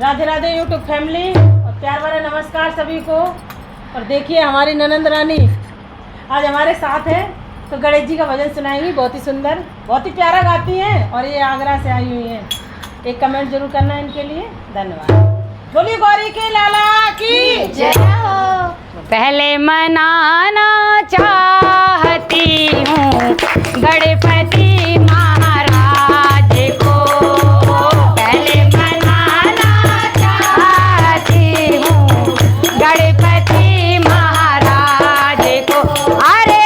Radhe Radhe YouTube family और प्यार भरा नमस्कार सभी को। और देखिए हमारी ननंद रानी आज हमारे साथ है, तो गणेश जी का भजन सुनाएंगी। बहुत ही सुंदर, बहुत ही प्यारा गाती हैं और ये आगरा से आई हुई हैं। एक कमेंट जरूर करना इनके लिए। धन्यवाद। बोलिए गौरी के लाला की जय हो। पहले मनाना चाहती हूँ गणपति महाराज को, पहले मनाना चाहती हूँ गणपति महाराज को। अरे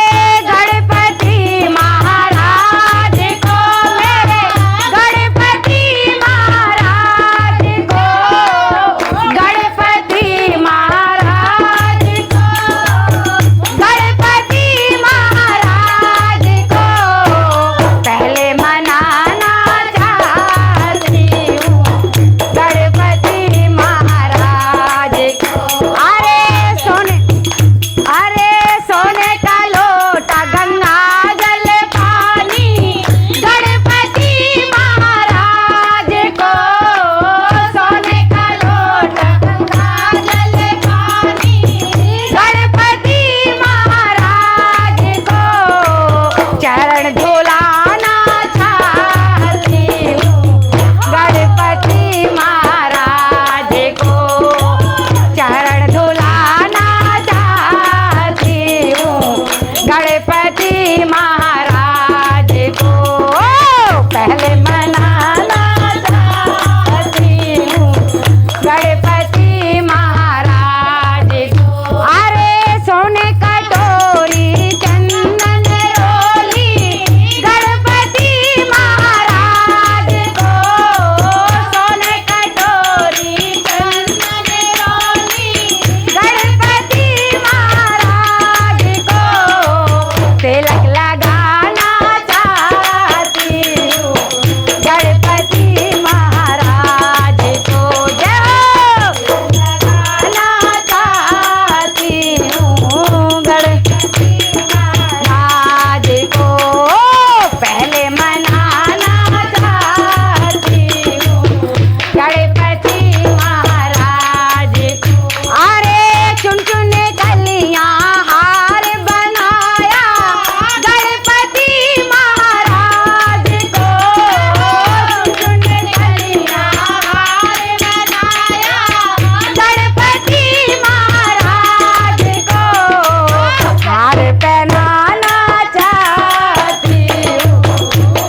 गणपति महाराज को, मेरे गणपति महाराज को, गणपति महाराज को, गणपति महाराज को पहले मनाना चाहती हूँ गणपति महाराज को। अरे सोने का लोटा गंगा जल पानी गणपति महाराज को, सोने का लोटा गंगा जल पानी गणपति महाराज को चरण धुलाना चाहती हूँ गणपति महाराज को, चरण धुलाना चाहती हूँ गणपति महाराज को। पहले मनाना चाहती हूँ गणपति महाराज को। अरे सोने कटोरी चंदन रोली गणपति महाराज को, सोने कटोरी चंदन रोली गणपति महाराज को तिलक लगाना चाहती हूँ गणपति महाराज को। जय हो। लगाना चाहती हूँ गणपति महाराज को, पहले मनाना चाहती हूँ गणपति महाराज को। अरे चुन चुन कलियां हार बनाया गणपति महाराज को, चुन चुन कलियां हार बनाया गणपति महाराज को। हार पहनाना चाहती हूँ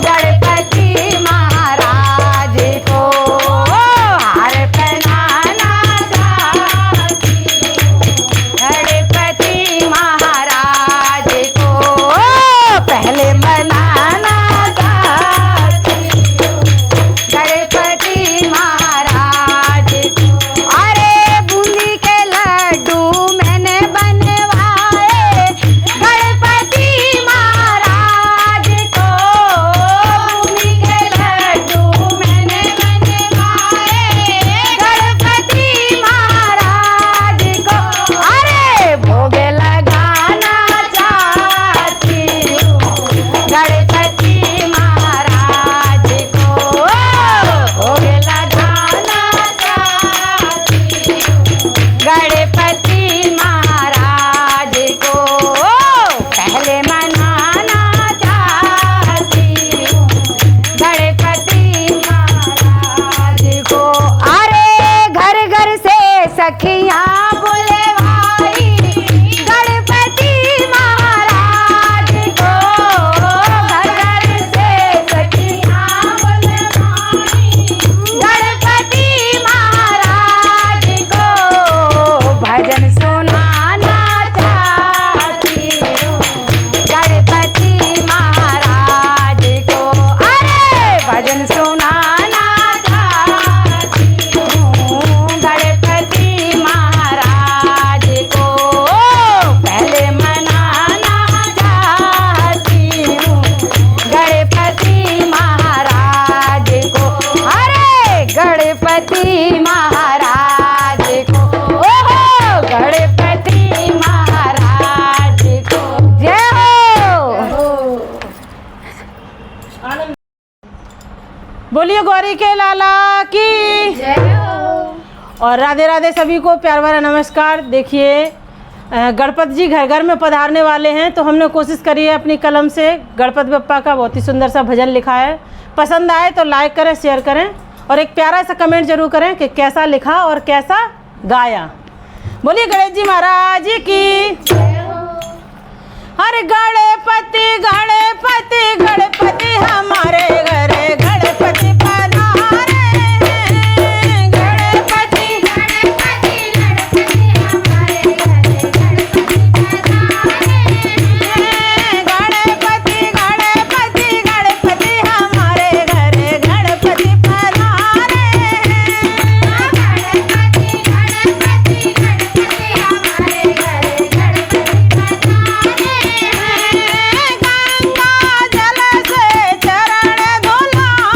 गणपति महाराज को, हार पहनाना चाहती हूँ गणपति महाराज को, पहले मनाना चाहती हूँ गणपति महाराज को। अरे बूंदी के लड्डू मैंने बनवाए गणपति महाराज को, बूंदी के लड्डू मैंने बनवाए गणपति महाराज को। अरे भोग लगाना चाहती हूँ गणपति महाराज को, भोग लगाना चाहती हूँ गणपति महाराज को, पहले मनाना चाहती हूँ गणपति महाराज को। अरे घर घर से सखियाँ बुलवाई गणपति महाराज को, घर घर से सखियाँ बुलवाई गणपति महाराज को। भजन सुनाना चाहती हूँ गणपति महाराज को। अरे भजन सुनाना चाहती हूँ गणपति महाराज को, पहले मनाना चाहती हूँ गणपति महाराज को। अरे गणपति महाराज को, ओहो गणपति महाराज को जय हो। आनंद। बोलिए गौरी के लाला की जय हो। और राधे राधे सभी को, प्यार भरा नमस्कार। देखिए गणपति जी घर घर में पधारने वाले हैं, तो हमने कोशिश करी है अपनी कलम से गणपति बप्पा का बहुत ही सुंदर सा भजन लिखा है। पसंद आए तो लाइक करें, शेयर करें और एक प्यारा सा कमेंट जरूर करें कि कैसा लिखा और कैसा गाया। बोलिए गणेश जी महाराज की। अरे गणपति गणपति गणपति हमारे घरे गणपति पधारे हैं। गणपति गणपति गणपति हमारे घरे गणपति पधारे हैं। गणपति गणपति गणपति हमारे घरे गणपति पधारे हैं। गणपति गणपति गणपति हमारे घरे गणपति पधारे हैं। गंगा जल से चरण धुलाए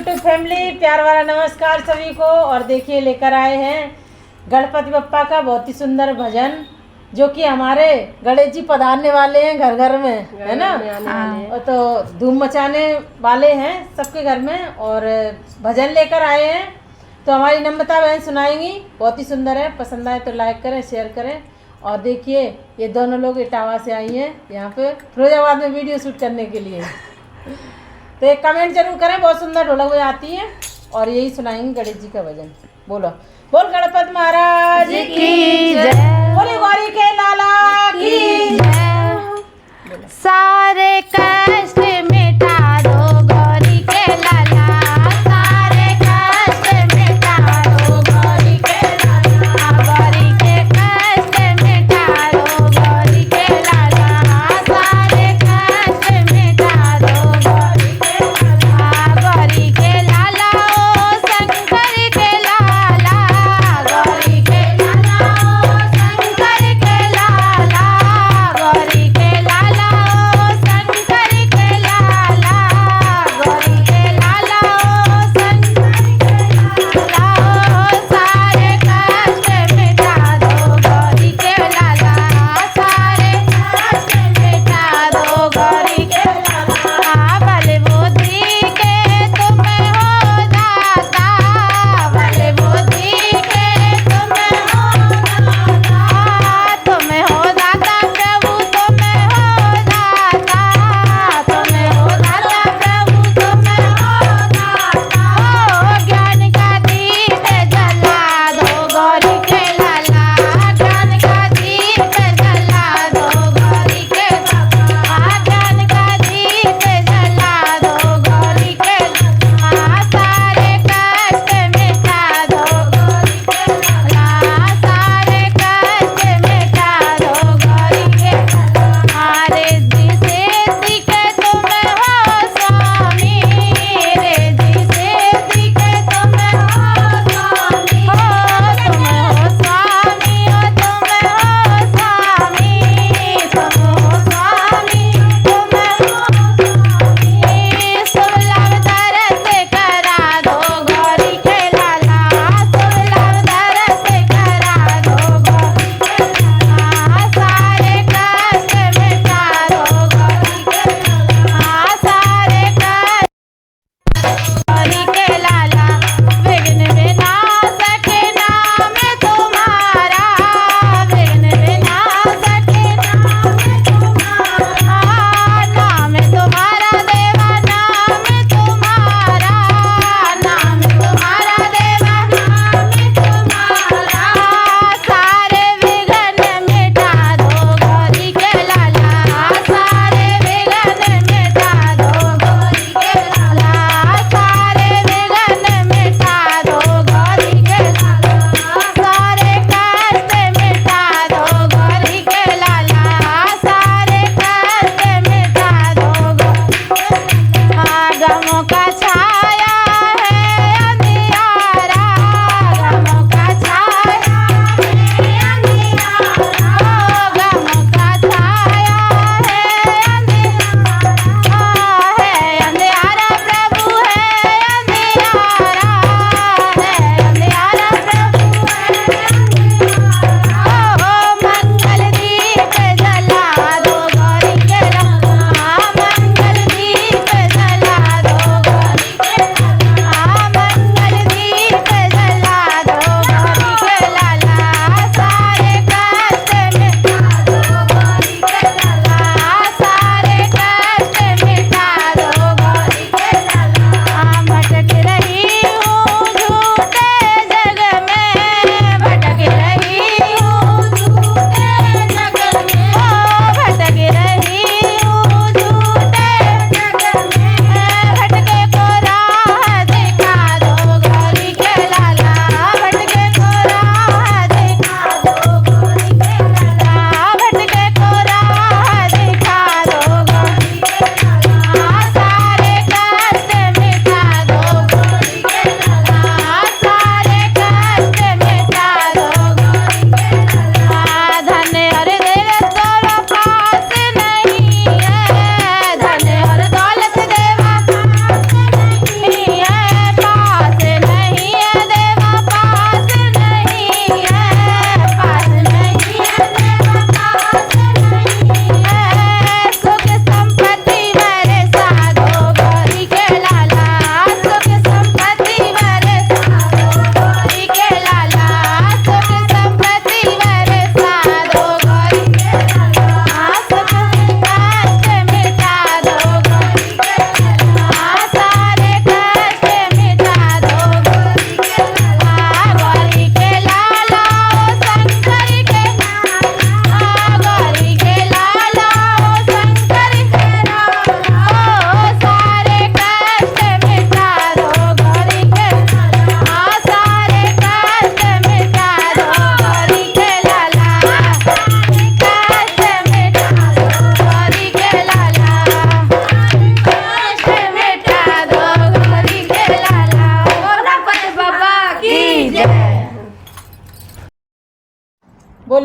यूट्यूब फैमिली, प्यार वाला नमस्कार सभी को। और देखिए लेकर आए हैं गणपति बप्पा का बहुत ही सुंदर भजन, जो कि हमारे गणेश जी पधारने वाले हैं घर घर में, है ना। और तो धूम मचाने वाले हैं सबके घर में, और भजन लेकर आए हैं। तो हमारी नम्रता बहन सुनाएंगी, बहुत ही सुंदर है। पसंद आए तो लाइक करें, शेयर करें। और देखिए ये दोनों लोग इटावा से आई हैं यहाँ पे फिरोजाबाद में वीडियो शूट करने के लिए। तो एक कमेंट जरूर करें, बहुत सुंदर ढोलक बजाती है। और यही सुनाएंगे गणेश जी का भजन। बोलो, बोल गणपति महाराज की जय, बोले गौरी के लाला की जय। सारे कष्ट मिटा दो गौरी के लाला, सारे कष्ट मिटा दो गौरी के लाला, गौरी के कष्ट मिटा दो गौरी के लाला, सारे कष्ट मिटा दो गौरी के लाला, गौरी के लाला ओ शंकर के लाला, गौरी के लाला ओ शंकर के लाला, गौरी के लाला ओ शंकर के लाला,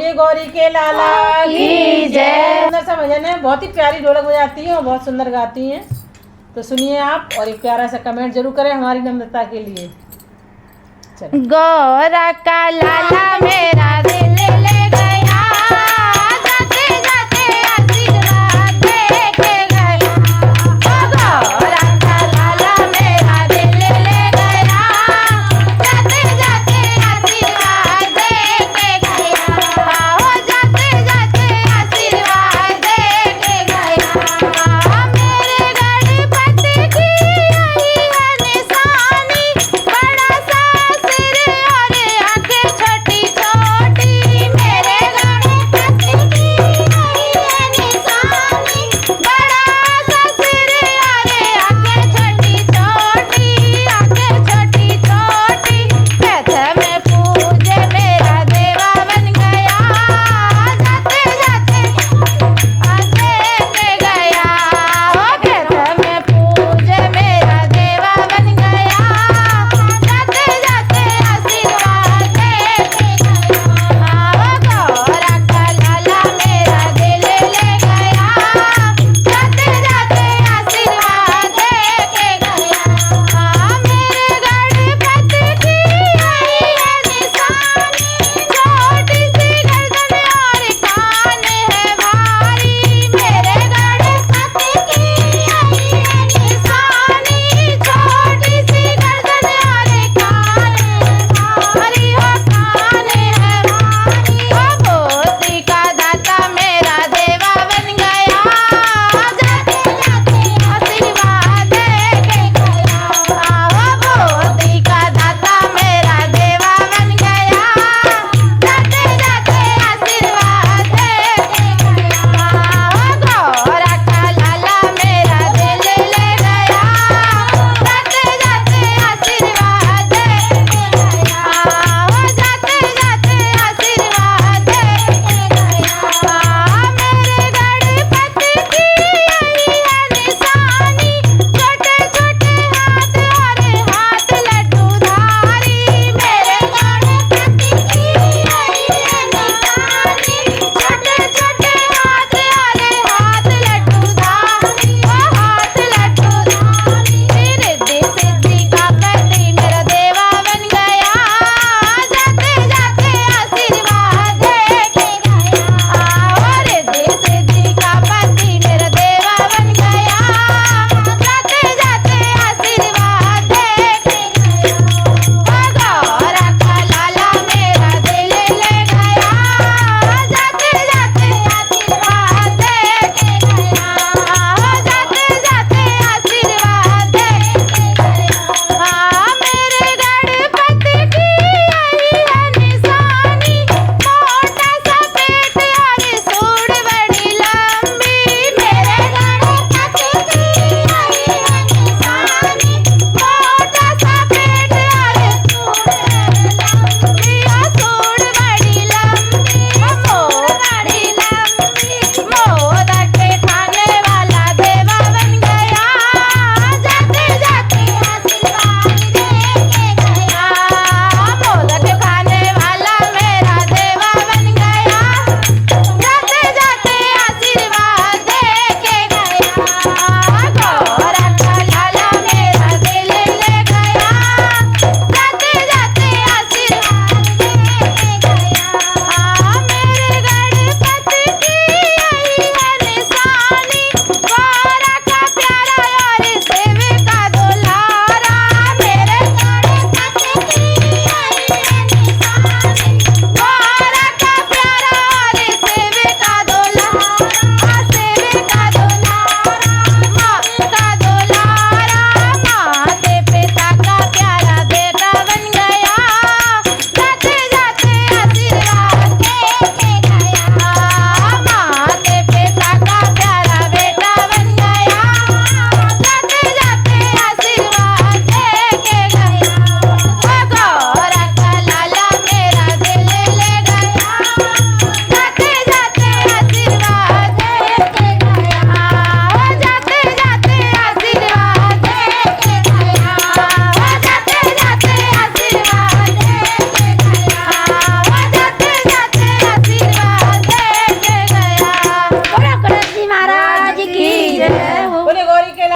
बोलिए गौरी के लाला की जय। सुंदर सा भजन है, बहुत ही प्यारी ढोलक बजाती हैं और बहुत सुंदर गाती हैं। तो सुनिए आप और एक प्यारा सा कमेंट जरूर करें हमारी नम्रता के लिए। चलो। गौरा का लाला मेरा